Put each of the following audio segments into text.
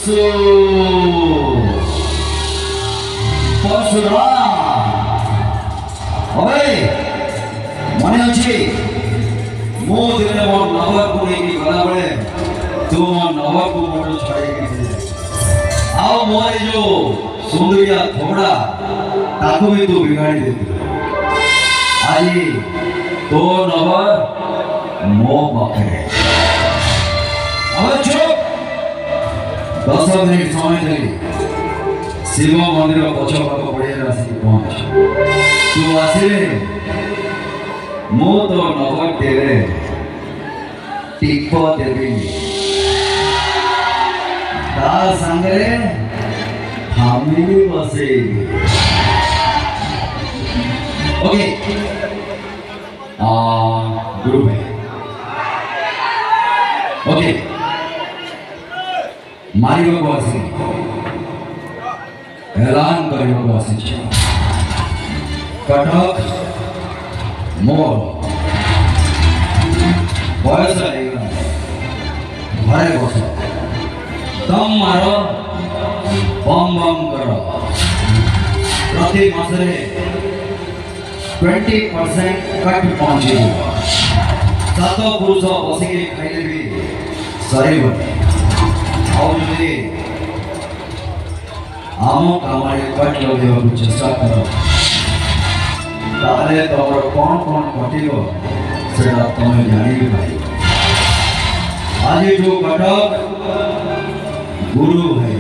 Su Pasura Oke Mane ଅଛି ମୁଁ ଦିନେ ମୋ ନବାକୁ ନେଇକି ଗଲାବେଳେ ତୁ ମୋ ନବାକୁ ମୋଠୁ ଛଡ଼େଇକି ଆଉ ମୋ ଏ ଯୋଉ ସୁନ୍ଦରିଆ ଥୋଡ଼ା ତାକୁ ବି ତୁ ବିଗାଡ଼ି ଦେଇଥିଲୁ ଆଜି ତୋ ନବ ମୋ ପାଖରେ ଚୁପ୍ 10 ମିନିଟ୍ ସମୟ ଦେଲି ଶିବ ମନ୍ଦିର ପଛ ପାଖ ପଡ଼ିଆରେ ଆସିକି ପହଞ୍ଚ ତୁ ଆସିଲେ ମୁଁ ତ ନବଟିରେ ଟିପ ଦେବି ତା ସାଙ୍ଗରେ ଫାମିଲି ବସେଇବି ଓକେ ଗୁରୁ ଭାଇ ओके मारिବାକୁ ଆସି ऐलान କରିବାକୁ ଆସିଛି କଟକ ମୋର ବୟସ ହେଇଗଲା ଘରେ ବସ ଦମ ମାର ବମ୍ ବମ୍ କର ପ୍ରତି ମାସରେ 20% କଟ୍ ପହଞ୍ଚିଯିବ सात पुरुष बसिक खाइले भी सर आम कम कट लगे चेष्टा कर तुम कौन कौन कटिल से तुम जान भाई आज जो कटक गुरु भाई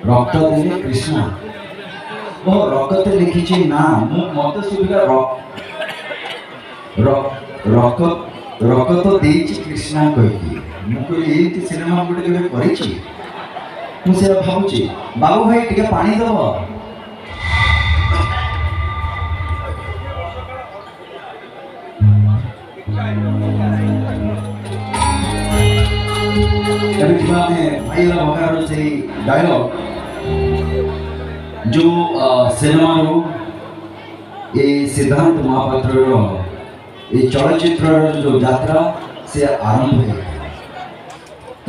रक्त देने कृष्ण वो रक्त लिखी ना मत सुविधा रक्त तो देची कृष्णा कही मुझे सिनेमा गोटे मुझे भावुची बाबू भाई टे पानी दब भाई बकार से डायलॉग जो सिनेमा ये सिद्धांत महापात्र ये चलचित्र जो यात्रा से आरंभ है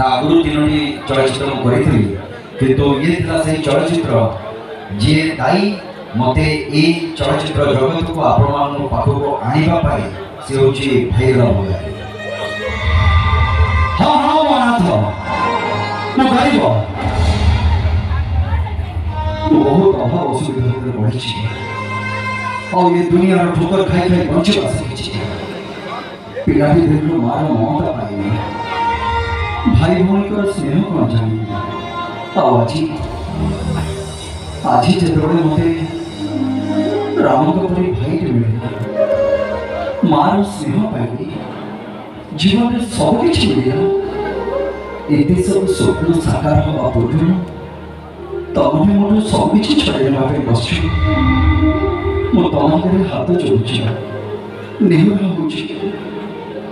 आगुरी तीनोटी चलचित्र करी किंतु ये से चलचित्र जी दाई मते ये चलचित्र जगत को आपण पाखक आने से हूँ भाईर भगारी हाँ हाँ अनाथ मो गरीब बहुत अभाव असुविधा बढ़ी और ये दुनिया ठोकर खाई खाई बंचवा सीखी पिलाटी देखलो मार ममता पाई भाई भौणी स्नेह कौन जानी आज जो मत राम परी भाई मिले मार स्नेह पाई जीवन में सब किसी मिला एत सब स्वप्न साकार हवा पूर्व तमें मोटू सबकि छड़ेना बस मो तम हाथ जोड़ुची नेहुरा हो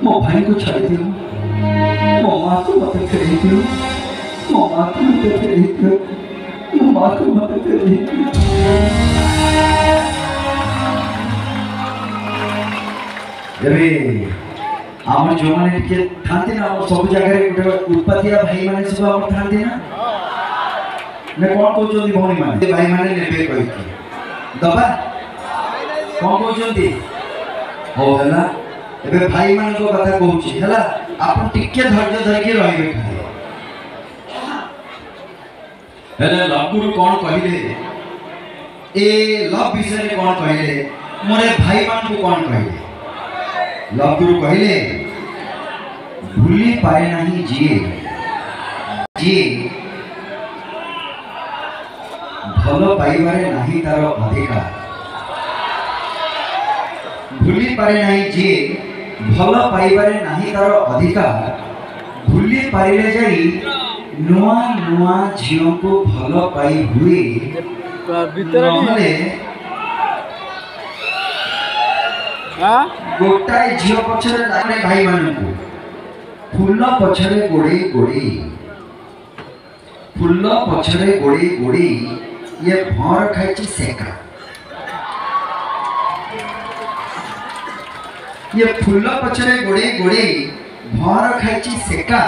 मो भाई को छाड़ दियो मो माँ को मत फेर दियो मो माँ को मत फेर दियो मो माँ को मत फेर दियो आम जो मैंने था सब जगह गोटे उत्पातिया भाई मैंने सब आम था ना मैं कौन कहते भौणी मैंने भाई मैंने ने दबा कौन कहते हो है भाई मान कथा कहूँ आप धैर्य धरिकी रही लवगुरु कौन कहले ए लव विषय कौन कहले मोरे भाई मान को कौन कहले लवगुरु कहले भूली पाए नहीं जिए जी भल पाइबारे नहीं तार अधिकार भूली पारे नहीं जी भल पाइबारे नहीं तार अधिकार भूली पारे जाई नुआ नुआ झील को भल पाई हुए गोटाए झील पछरे लागे भाई मानू फूल पछरे गोड़ी गोड़ी फूल पछरे गोड़ी गोड़ी ये भर खाई सेका ये फूल पछरे गोड़े गोड़े भर खाई सेका